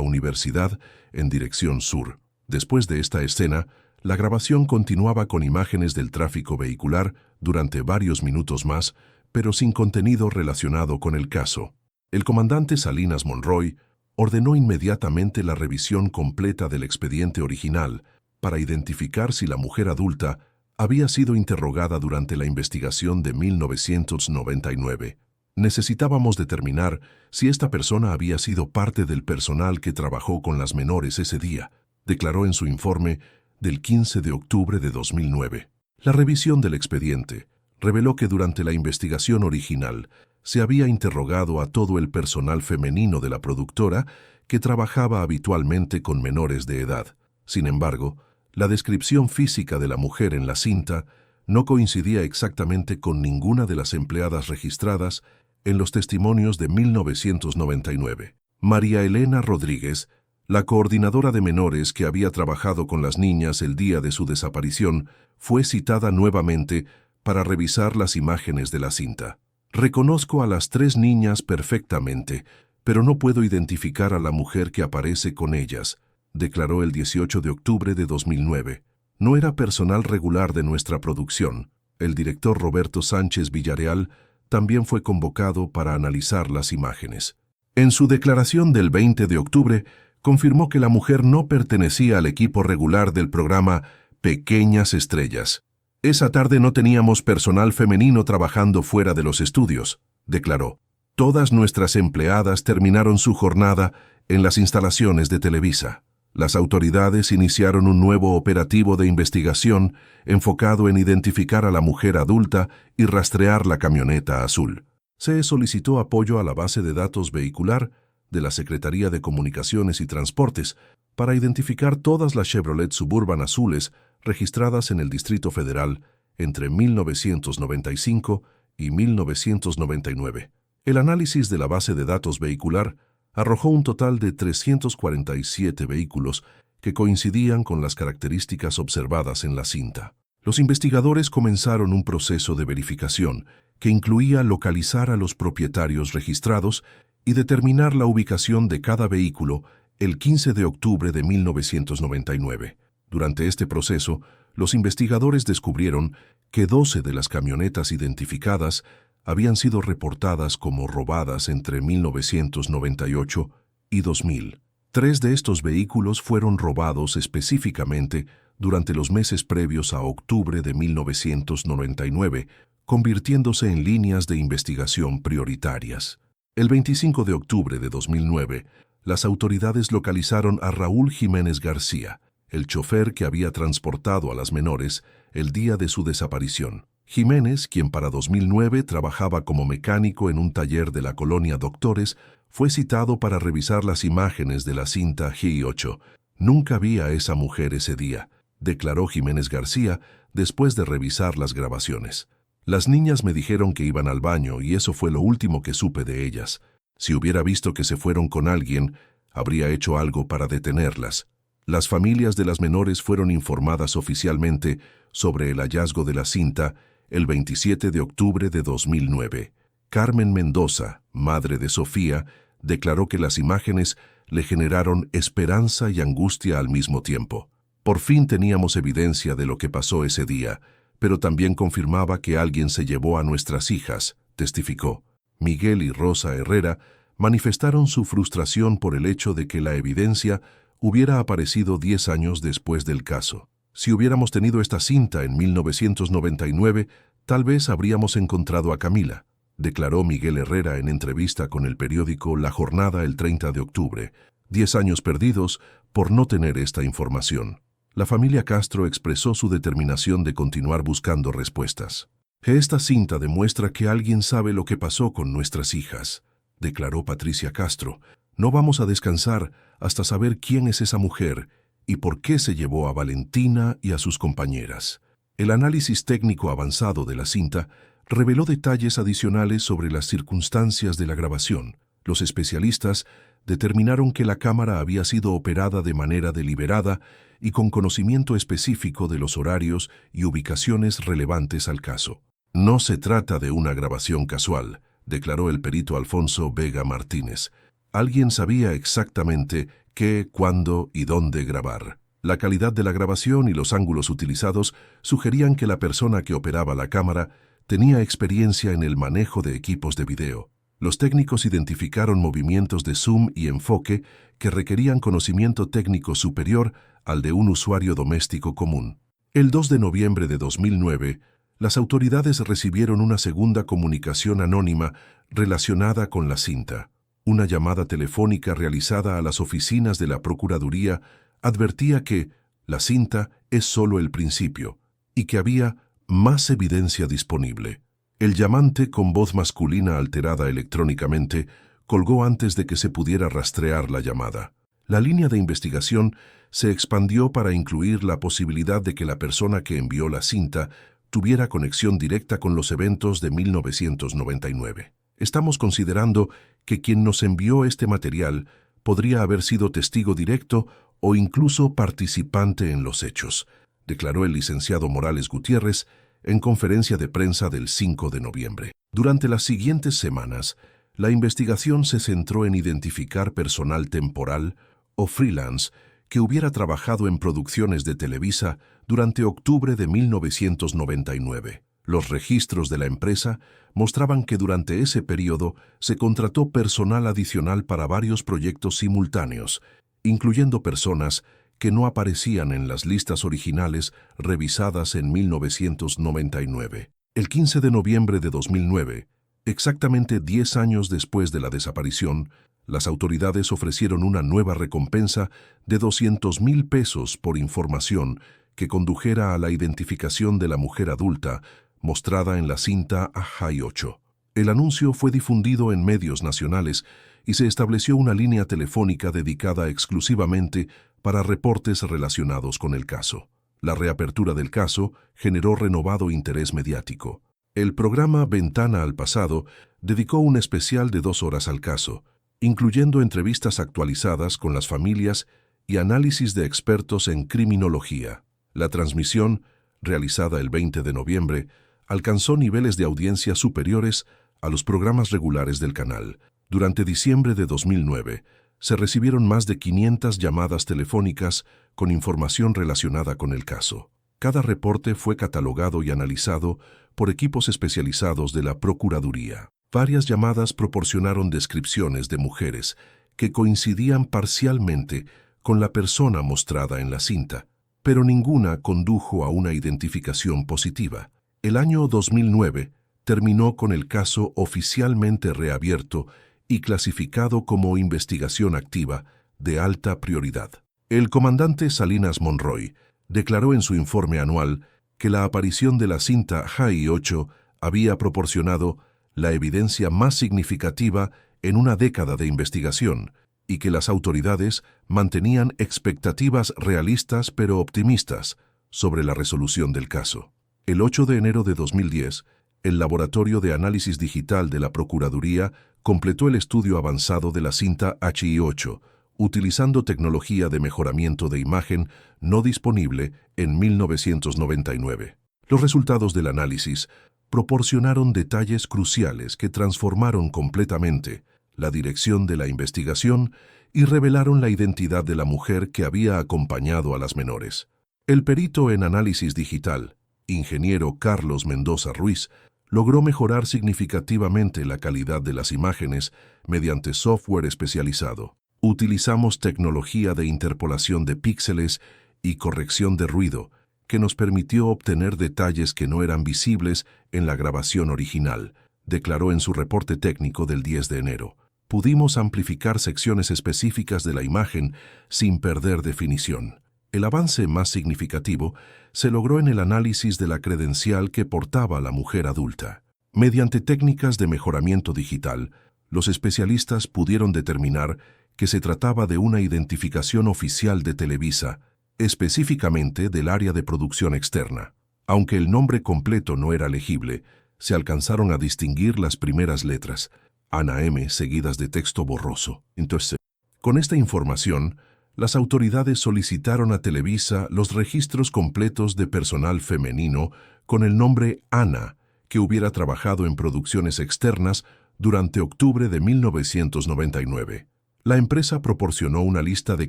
Universidad en dirección sur. Después de esta escena, la grabación continuaba con imágenes del tráfico vehicular durante varios minutos más, pero sin contenido relacionado con el caso. El comandante Salinas Monroy ordenó inmediatamente la revisión completa del expediente original para identificar si la mujer adulta había sido interrogada durante la investigación de 1999. Necesitábamos determinar si esta persona había sido parte del personal que trabajó con las menores ese día, declaró en su informe del 15 de octubre de 2009. La revisión del expediente reveló que durante la investigación original se había interrogado a todo el personal femenino de la productora que trabajaba habitualmente con menores de edad. Sin embargo, la descripción física de la mujer en la cinta no coincidía exactamente con ninguna de las empleadas registradas en los testimonios de 1999. María Elena Rodríguez, la coordinadora de menores que había trabajado con las niñas el día de su desaparición, fue citada nuevamente para revisar las imágenes de la cinta. Reconozco a las 3 niñas perfectamente, pero no puedo identificar a la mujer que aparece con ellas, declaró el 18 de octubre de 2009. No era personal regular de nuestra producción. El director Roberto Sánchez Villareal también fue convocado para analizar las imágenes. En su declaración del 20 de octubre, confirmó que la mujer no pertenecía al equipo regular del programa Pequeñas Estrellas. Esa tarde no teníamos personal femenino trabajando fuera de los estudios, declaró. Todas nuestras empleadas terminaron su jornada en las instalaciones de Televisa. Las autoridades iniciaron un nuevo operativo de investigación enfocado en identificar a la mujer adulta y rastrear la camioneta azul. Se solicitó apoyo a la base de datos vehicular de la Secretaría de Comunicaciones y Transportes para identificar todas las Chevrolet Suburban azules registradas en el Distrito Federal entre 1995 y 1999. El análisis de la base de datos vehicular arrojó un total de 347 vehículos que coincidían con las características observadas en la cinta. Los investigadores comenzaron un proceso de verificación que incluía localizar a los propietarios registrados y determinar la ubicación de cada vehículo el 15 de octubre de 1999. Durante este proceso, los investigadores descubrieron que 12 de las camionetas identificadas habían sido reportadas como robadas entre 1998 y 2000. 3 de estos vehículos fueron robados específicamente durante los meses previos a octubre de 1999, convirtiéndose en líneas de investigación prioritarias. El 25 de octubre de 2009, las autoridades localizaron a Raúl Jiménez García, el chofer que había transportado a las menores el día de su desaparición. Jiménez, quien para 2009 trabajaba como mecánico en un taller de la colonia Doctores, fue citado para revisar las imágenes de la cinta GI8. Nunca vi a esa mujer ese día, declaró Jiménez García después de revisar las grabaciones. Las niñas me dijeron que iban al baño y eso fue lo último que supe de ellas. Si hubiera visto que se fueron con alguien, habría hecho algo para detenerlas. Las familias de las menores fueron informadas oficialmente sobre el hallazgo de la cinta el 27 de octubre de 2009. Carmen Mendoza, madre de Sofía, declaró que las imágenes le generaron esperanza y angustia al mismo tiempo. Por fin teníamos evidencia de lo que pasó ese día, pero también confirmaba que alguien se llevó a nuestras hijas, testificó. Miguel y Rosa Herrera manifestaron su frustración por el hecho de que la evidencia hubiera aparecido 10 años después del caso. Si hubiéramos tenido esta cinta en 1999, tal vez habríamos encontrado a Camila, declaró Miguel Herrera en entrevista con el periódico La Jornada el 30 de octubre. 10 años perdidos por no tener esta información. La familia Castro expresó su determinación de continuar buscando respuestas. Esta cinta demuestra que alguien sabe lo que pasó con nuestras hijas, declaró Patricia Castro. No vamos a descansar hasta saber quién es esa mujer y por qué se llevó a Valentina y a sus compañeras. El análisis técnico avanzado de la cinta reveló detalles adicionales sobre las circunstancias de la grabación. Los especialistas determinaron que la cámara había sido operada de manera deliberada y con conocimiento específico de los horarios y ubicaciones relevantes al caso. No se trata de una grabación casual, declaró el perito Alfonso Vega Martínez. Alguien sabía exactamente qué, cuándo y dónde grabar. La calidad de la grabación y los ángulos utilizados sugerían que la persona que operaba la cámara tenía experiencia en el manejo de equipos de video. Los técnicos identificaron movimientos de zoom y enfoque que requerían conocimiento técnico superior al de un usuario doméstico común. El 2 de noviembre de 2009, las autoridades recibieron una segunda comunicación anónima relacionada con la cinta. Una llamada telefónica realizada a las oficinas de la Procuraduría advertía que la cinta es solo el principio y que había más evidencia disponible. El llamante, con voz masculina alterada electrónicamente, colgó antes de que se pudiera rastrear la llamada. La línea de investigación se expandió para incluir la posibilidad de que la persona que envió la cinta tuviera conexión directa con los eventos de 1999. Estamos considerando que quien nos envió este material podría haber sido testigo directo o incluso participante en los hechos, declaró el licenciado Morales Gutiérrez en conferencia de prensa del 5 de noviembre. Durante las siguientes semanas, la investigación se centró en identificar personal temporal o freelance que hubiera trabajado en producciones de Televisa durante octubre de 1999. Los registros de la empresa mostraban que durante ese periodo se contrató personal adicional para varios proyectos simultáneos, incluyendo personas que no aparecían en las listas originales revisadas en 1999. El 15 de noviembre de 2009, exactamente 10 años después de la desaparición, las autoridades ofrecieron una nueva recompensa de 200,000 pesos por información que condujera a la identificación de la mujer adulta mostrada en la cinta GI8. El anuncio fue difundido en medios nacionales y se estableció una línea telefónica dedicada exclusivamente para reportes relacionados con el caso. La reapertura del caso generó renovado interés mediático. El programa Ventana al Pasado dedicó un especial de 2 horas al caso, incluyendo entrevistas actualizadas con las familias y análisis de expertos en criminología. La transmisión, realizada el 20 de noviembre, alcanzó niveles de audiencia superiores a los programas regulares del canal. Durante diciembre de 2009, se recibieron más de 500 llamadas telefónicas con información relacionada con el caso. Cada reporte fue catalogado y analizado por equipos especializados de la Procuraduría. Varias llamadas proporcionaron descripciones de mujeres que coincidían parcialmente con la persona mostrada en la cinta, pero ninguna condujo a una identificación positiva. El año 2009 terminó con el caso oficialmente reabierto y clasificado como investigación activa de alta prioridad. El comandante Salinas Monroy declaró en su informe anual que la aparición de la cinta HI-8 había proporcionado la evidencia más significativa en una década de investigación y que las autoridades mantenían expectativas realistas pero optimistas sobre la resolución del caso. El 8 de enero de 2010, el Laboratorio de Análisis Digital de la Procuraduría completó el estudio avanzado de la cinta HI-8, utilizando tecnología de mejoramiento de imagen no disponible en 1999. Los resultados del análisis proporcionaron detalles cruciales que transformaron completamente la dirección de la investigación y revelaron la identidad de la mujer que había acompañado a las menores. El perito en análisis digital, ingeniero Carlos Mendoza Ruiz, logró mejorar significativamente la calidad de las imágenes mediante software especializado. Utilizamos tecnología de interpolación de píxeles y corrección de ruido, que nos permitió obtener detalles que no eran visibles en la grabación original, declaró en su reporte técnico del 10 de enero. Pudimos amplificar secciones específicas de la imagen sin perder definición. El avance más significativo se logró en el análisis de la credencial que portaba la mujer adulta. Mediante técnicas de mejoramiento digital, los especialistas pudieron determinar que se trataba de una identificación oficial de Televisa, específicamente del área de producción externa. Aunque el nombre completo no era legible, se alcanzaron a distinguir las primeras letras, Ana M, seguidas de texto borroso. Entonces, con esta información, las autoridades solicitaron a Televisa los registros completos de personal femenino con el nombre Ana, que hubiera trabajado en producciones externas durante octubre de 1999. La empresa proporcionó una lista de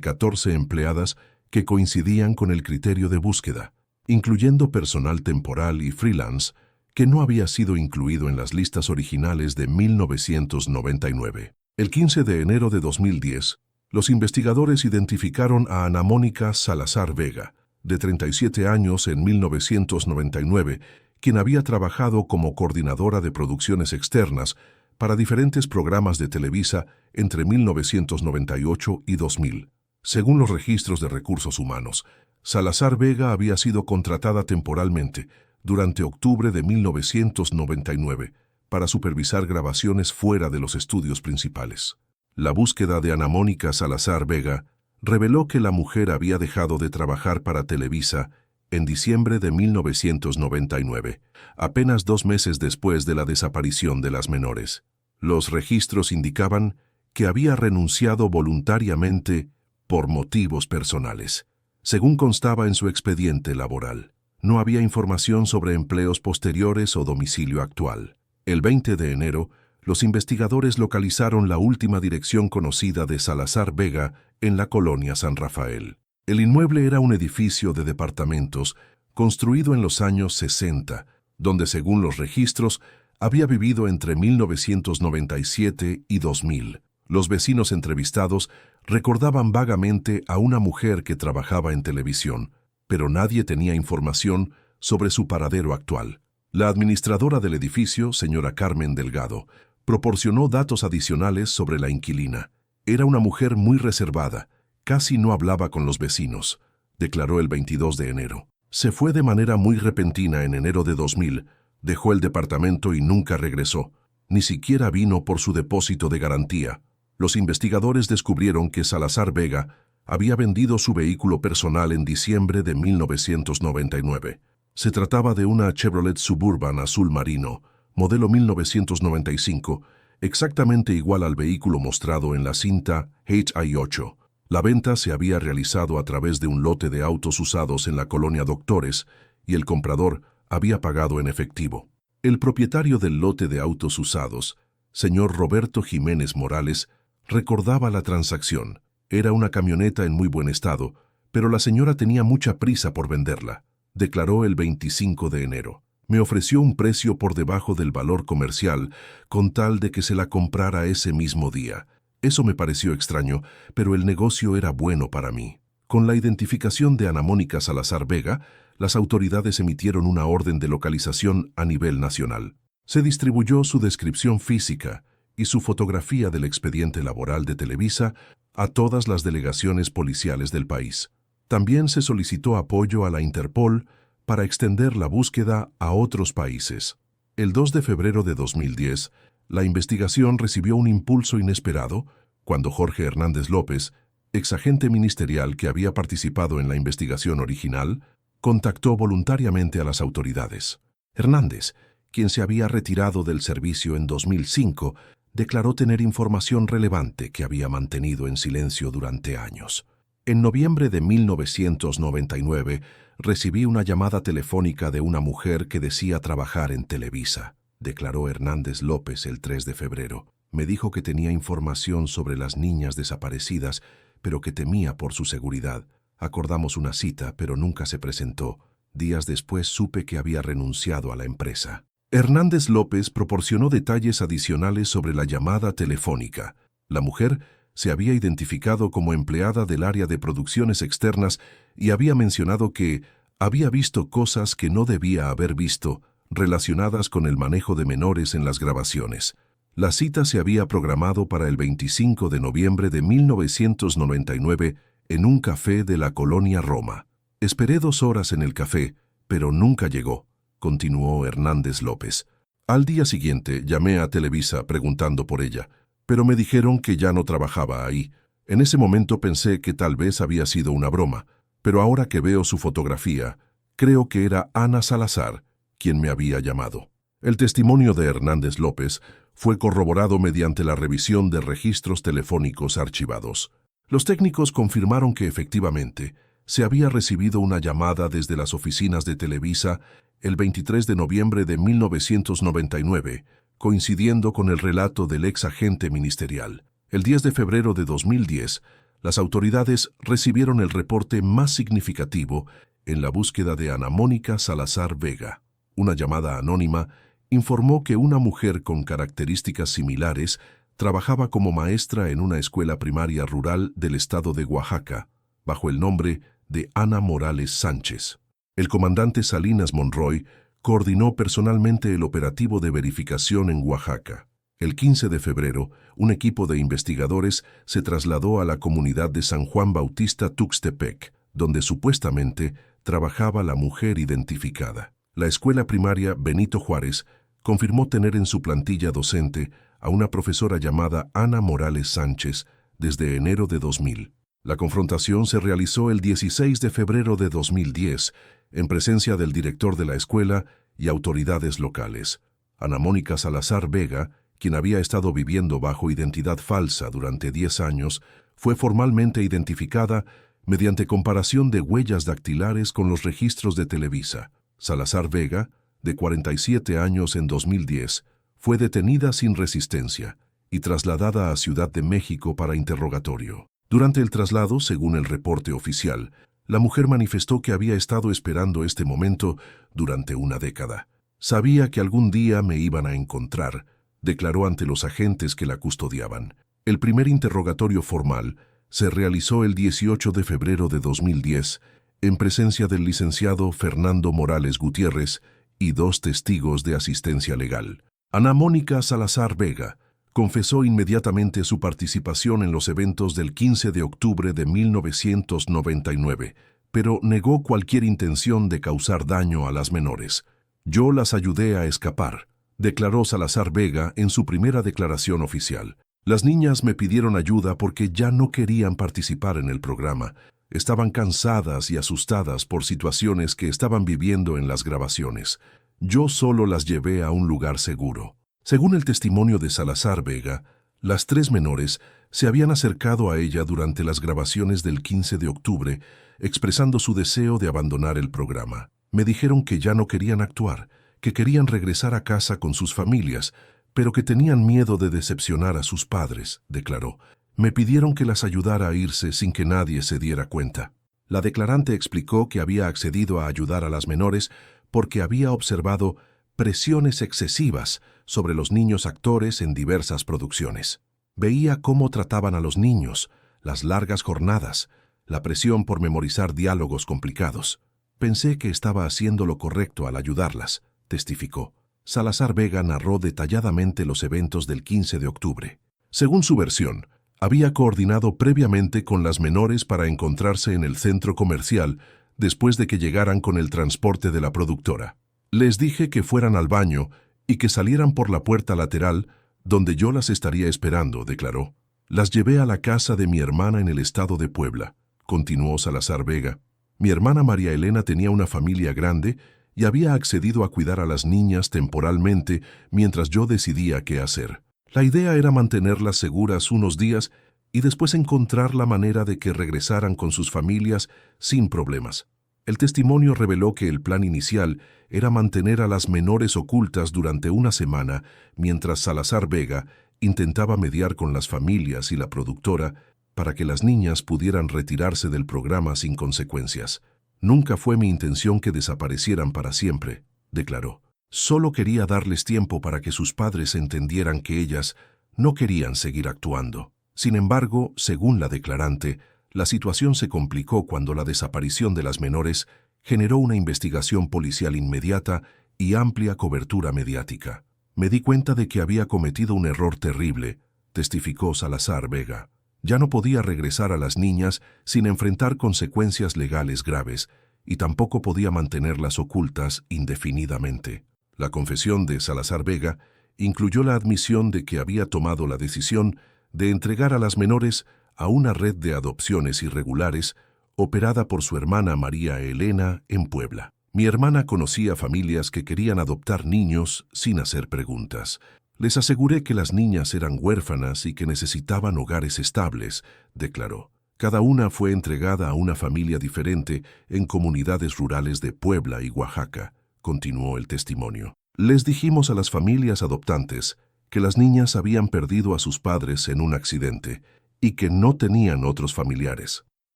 14 empleadas que coincidían con el criterio de búsqueda, incluyendo personal temporal y freelance, que no había sido incluido en las listas originales de 1999. El 15 de enero de 2010, los investigadores identificaron a Ana Mónica Salazar Vega, de 37 años en 1999, quien había trabajado como coordinadora de producciones externas para diferentes programas de Televisa entre 1998 y 2000. Según los registros de recursos humanos, Salazar Vega había sido contratada temporalmente durante octubre de 1999 para supervisar grabaciones fuera de los estudios principales. La búsqueda de Ana Mónica Salazar Vega reveló que la mujer había dejado de trabajar para Televisa en diciembre de 1999, apenas 2 meses después de la desaparición de las menores. Los registros indicaban que había renunciado voluntariamente por motivos personales, según constaba en su expediente laboral. No había información sobre empleos posteriores o domicilio actual. El 20 de enero, los investigadores localizaron la última dirección conocida de Salazar Vega en la colonia San Rafael. El inmueble era un edificio de departamentos construido en los años 60, donde, según los registros, había vivido entre 1997 y 2000. Los vecinos entrevistados recordaban vagamente a una mujer que trabajaba en televisión, pero nadie tenía información sobre su paradero actual. La administradora del edificio, señora Carmen Delgado, proporcionó datos adicionales sobre la inquilina. Era una mujer muy reservada, casi no hablaba con los vecinos, declaró el 22 de enero. Se fue de manera muy repentina en enero de 2000, dejó el departamento y nunca regresó. Ni siquiera vino por su depósito de garantía, Los investigadores descubrieron que Salazar Vega había vendido su vehículo personal en diciembre de 1999. Se trataba de una Chevrolet Suburban azul marino, modelo 1995, exactamente igual al vehículo mostrado en la cinta HI8. La venta se había realizado a través de un lote de autos usados en la colonia Doctores y el comprador había pagado en efectivo. El propietario del lote de autos usados, señor Roberto Jiménez Morales, recordaba la transacción. Era una camioneta en muy buen estado, pero la señora tenía mucha prisa por venderla, declaró el 25 de enero. Me ofreció un precio por debajo del valor comercial con tal de que se la comprara ese mismo día. Eso me pareció extraño, pero el negocio era bueno para mí. Con la identificación de Ana Mónica Salazar Vega, las autoridades emitieron una orden de localización a nivel nacional. Se distribuyó su descripción física y su fotografía del expediente laboral de Televisa a todas las delegaciones policiales del país. También se solicitó apoyo a la Interpol para extender la búsqueda a otros países. El 2 de febrero de 2010, la investigación recibió un impulso inesperado cuando Jorge Hernández López, exagente ministerial que había participado en la investigación original, contactó voluntariamente a las autoridades. Hernández, quien se había retirado del servicio en 2005, declaró tener información relevante que había mantenido en silencio durante años. En noviembre de 1999, recibí una llamada telefónica de una mujer que decía trabajar en Televisa, declaró Hernández López el 3 de febrero. Me dijo que tenía información sobre las niñas desaparecidas, pero que temía por su seguridad. Acordamos una cita, pero nunca se presentó. Días después supe que había renunciado a la empresa. Hernández López proporcionó detalles adicionales sobre la llamada telefónica. La mujer se había identificado como empleada del área de producciones externas y había mencionado que había visto cosas que no debía haber visto relacionadas con el manejo de menores en las grabaciones. La cita se había programado para el 25 de noviembre de 1999 en un café de la colonia Roma. Esperé 2 horas en el café, pero nunca llegó, continuó Hernández López. Al día siguiente llamé a Televisa preguntando por ella, pero me dijeron que ya no trabajaba ahí. En ese momento pensé que tal vez había sido una broma, pero ahora que veo su fotografía, creo que era Ana Salazar quien me había llamado. El testimonio de Hernández López fue corroborado mediante la revisión de registros telefónicos archivados. Los técnicos confirmaron que efectivamente se había recibido una llamada desde las oficinas de Televisa el 23 de noviembre de 1999, coincidiendo con el relato del ex agente ministerial. El 10 de febrero de 2010, las autoridades recibieron el reporte más significativo en la búsqueda de Ana Mónica Salazar Vega. Una llamada anónima informó que una mujer con características similares trabajaba como maestra en una escuela primaria rural del estado de Oaxaca, bajo el nombre de Ana Morales Sánchez. El comandante Salinas Monroy coordinó personalmente el operativo de verificación en Oaxaca. El 15 de febrero, un equipo de investigadores se trasladó a la comunidad de San Juan Bautista Tuxtepec, donde supuestamente trabajaba la mujer identificada. La escuela primaria Benito Juárez confirmó tener en su plantilla docente a una profesora llamada Ana Morales Sánchez desde enero de 2000. La confrontación se realizó el 16 de febrero de 2010, en presencia del director de la escuela y autoridades locales. Ana Mónica Salazar Vega, quien había estado viviendo bajo identidad falsa durante 10 años, fue formalmente identificada mediante comparación de huellas dactilares con los registros de Televisa. Salazar Vega, de 47 años en 2010, fue detenida sin resistencia y trasladada a Ciudad de México para interrogatorio. Durante el traslado, según el reporte oficial, la mujer manifestó que había estado esperando este momento durante una década. Sabía que algún día me iban a encontrar, declaró ante los agentes que la custodiaban. El primer interrogatorio formal se realizó el 18 de febrero de 2010, en presencia del licenciado Fernando Morales Gutiérrez y 2 testigos de asistencia legal. Ana Mónica Salazar Vega confesó inmediatamente su participación en los eventos del 15 de octubre de 1999, pero negó cualquier intención de causar daño a las menores. Yo las ayudé a escapar, declaró Salazar Vega en su primera declaración oficial. Las niñas me pidieron ayuda porque ya no querían participar en el programa. Estaban cansadas y asustadas por situaciones que estaban viviendo en las grabaciones. Yo solo las llevé a un lugar seguro. Según el testimonio de Salazar Vega, las 3 menores se habían acercado a ella durante las grabaciones del 15 de octubre, expresando su deseo de abandonar el programa. Me dijeron que ya no querían actuar, que querían regresar a casa con sus familias, pero que tenían miedo de decepcionar a sus padres, declaró. Me pidieron que las ayudara a irse sin que nadie se diera cuenta. La declarante explicó que había accedido a ayudar a las menores porque había observado presiones excesivas sobre los niños actores en diversas producciones. Veía cómo trataban a los niños, las largas jornadas, la presión por memorizar diálogos complicados. Pensé que estaba haciendo lo correcto al ayudarlas, testificó. Salazar Vega narró detalladamente los eventos del 15 de octubre. Según su versión, había coordinado previamente con las menores para encontrarse en el centro comercial después de que llegaran con el transporte de la productora. Les dije que fueran al baño y que salieran por la puerta lateral, donde yo las estaría esperando, declaró. Las llevé a la casa de mi hermana en el estado de Puebla, continuó Salazar Vega. Mi hermana María Elena tenía una familia grande y había accedido a cuidar a las niñas temporalmente mientras yo decidía qué hacer. La idea era mantenerlas seguras unos días y después encontrar la manera de que regresaran con sus familias sin problemas. El testimonio reveló que el plan inicial era mantener a las menores ocultas durante una semana mientras Salazar Vega intentaba mediar con las familias y la productora para que las niñas pudieran retirarse del programa sin consecuencias. Nunca fue mi intención que desaparecieran para siempre, declaró. Solo quería darles tiempo para que sus padres entendieran que ellas no querían seguir actuando. Sin embargo, según la declarante, la situación se complicó cuando la desaparición de las menores generó una investigación policial inmediata y amplia cobertura mediática. Me di cuenta de que había cometido un error terrible, testificó Salazar Vega. Ya no podía regresar a las niñas sin enfrentar consecuencias legales graves y tampoco podía mantenerlas ocultas indefinidamente. La confesión de Salazar Vega incluyó la admisión de que había tomado la decisión de entregar a las menores a una red de adopciones irregulares operada por su hermana María Elena en Puebla. Mi hermana conocía familias que querían adoptar niños sin hacer preguntas. Les aseguré que las niñas eran huérfanas y que necesitaban hogares estables, declaró. Cada una fue entregada a una familia diferente en comunidades rurales de Puebla y Oaxaca, continuó el testimonio. Les dijimos a las familias adoptantes que las niñas habían perdido a sus padres en un accidente y que no tenían otros familiares.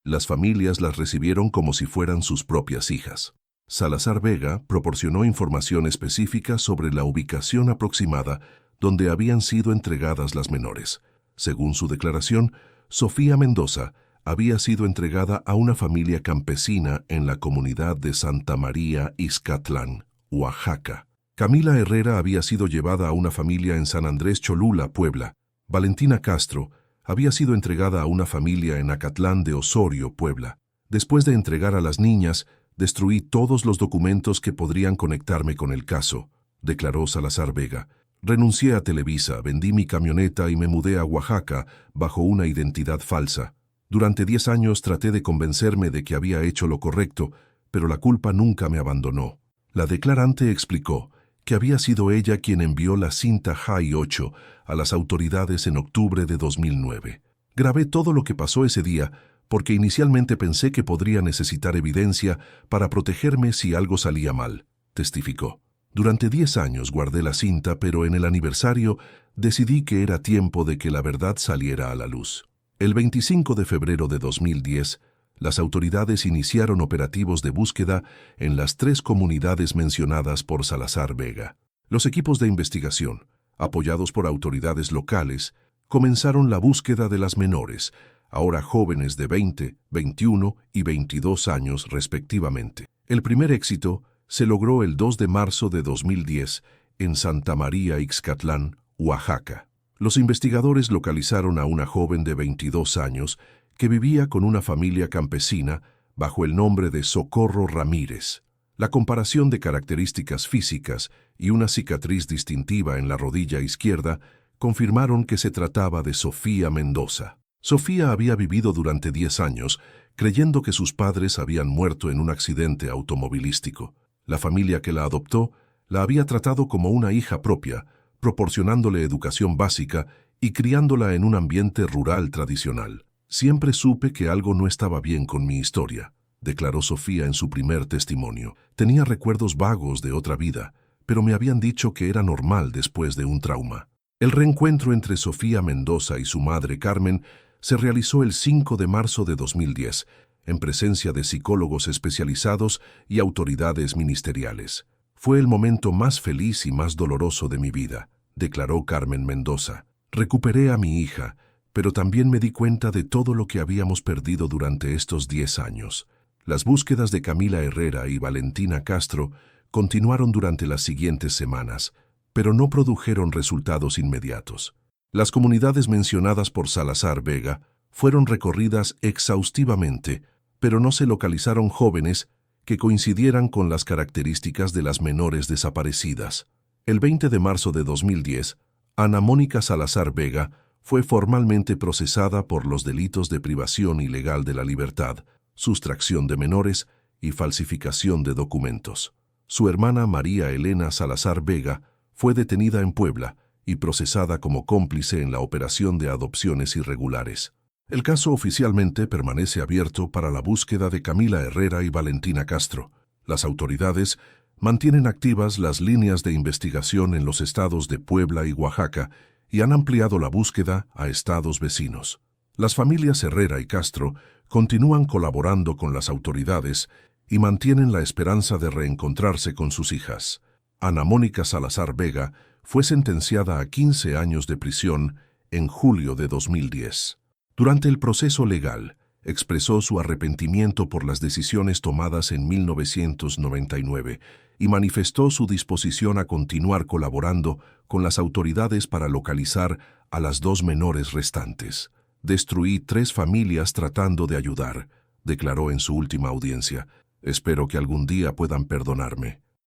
Las familias las recibieron como si fueran sus propias hijas. Salazar Vega proporcionó información específica sobre la ubicación aproximada donde habían sido entregadas las menores. Según su declaración, Sofía Mendoza había sido entregada a una familia campesina en la comunidad de Santa María Ixcatlán, Oaxaca. Camila Herrera había sido llevada a una familia en San Andrés Cholula, Puebla. Valentina Castro había sido entregada a una familia en Acatlán de Osorio, Puebla. Después de entregar a las niñas, destruí todos los documentos que podrían conectarme con el caso, declaró Salazar Vega. Renuncié a Televisa, vendí mi camioneta y me mudé a Oaxaca bajo una identidad falsa. Durante 10 años traté de convencerme de que había hecho lo correcto, pero la culpa nunca me abandonó. La declarante explicó que había sido ella quien envió la cinta High 8 a las autoridades en octubre de 2009. Grabé todo lo que pasó ese día porque inicialmente pensé que podría necesitar evidencia para protegerme si algo salía mal, testificó. Durante 10 años guardé la cinta, pero en el aniversario decidí que era tiempo de que la verdad saliera a la luz. El 25 de febrero de 2010, las autoridades iniciaron operativos de búsqueda en las 3 comunidades mencionadas por Salazar Vega. Los equipos de investigación, apoyados por autoridades locales, comenzaron la búsqueda de las menores, ahora jóvenes de 20, 21 y 22 años respectivamente. El primer éxito se logró el 2 de marzo de 2010 en Santa María Ixcatlán, Oaxaca. Los investigadores localizaron a una joven de 22 años que vivía con una familia campesina bajo el nombre de Socorro Ramírez. La comparación de características físicas y una cicatriz distintiva en la rodilla izquierda confirmaron que se trataba de Sofía Mendoza. Sofía había vivido durante 10 años creyendo que sus padres habían muerto en un accidente automovilístico. La familia que la adoptó la había tratado como una hija propia, proporcionándole educación básica y criándola en un ambiente rural tradicional. Siempre supe que algo no estaba bien con mi historia, declaró Sofía en su primer testimonio. Tenía recuerdos vagos de otra vida, pero me habían dicho que era normal después de un trauma. El reencuentro entre Sofía Mendoza y su madre Carmen se realizó el 5 de marzo de 2010, en presencia de psicólogos especializados y autoridades ministeriales. Fue el momento más feliz y más doloroso de mi vida, declaró Carmen Mendoza. Recuperé a mi hija, pero también me di cuenta de todo lo que habíamos perdido durante estos 10 años. Las búsquedas de Camila Herrera y Valentina Castro continuaron durante las siguientes semanas, pero no produjeron resultados inmediatos. Las comunidades mencionadas por Salazar Vega fueron recorridas exhaustivamente, pero no se localizaron jóvenes que coincidieran con las características de las menores desaparecidas. El 20 de marzo de 2010, Ana Mónica Salazar Vega fue formalmente procesada por los delitos de privación ilegal de la libertad, sustracción de menores y falsificación de documentos. Su hermana María Elena Salazar Vega fue detenida en Puebla y procesada como cómplice en la operación de adopciones irregulares. El caso oficialmente permanece abierto para la búsqueda de Camila Herrera y Valentina Castro. Las autoridades mantienen activas las líneas de investigación en los estados de Puebla y Oaxaca y han ampliado la búsqueda a estados vecinos. Las familias Herrera y Castro continúan colaborando con las autoridades y mantienen la esperanza de reencontrarse con sus hijas. Ana Mónica Salazar Vega fue sentenciada a 15 años de prisión en julio de 2010. Durante el proceso legal, expresó su arrepentimiento por las decisiones tomadas en 1999 y manifestó su disposición a continuar colaborando con las autoridades para localizar a las 2 menores restantes. Destruí 3 familias tratando de ayudar, declaró en su última audiencia. Espero que algún día puedan perdonarme.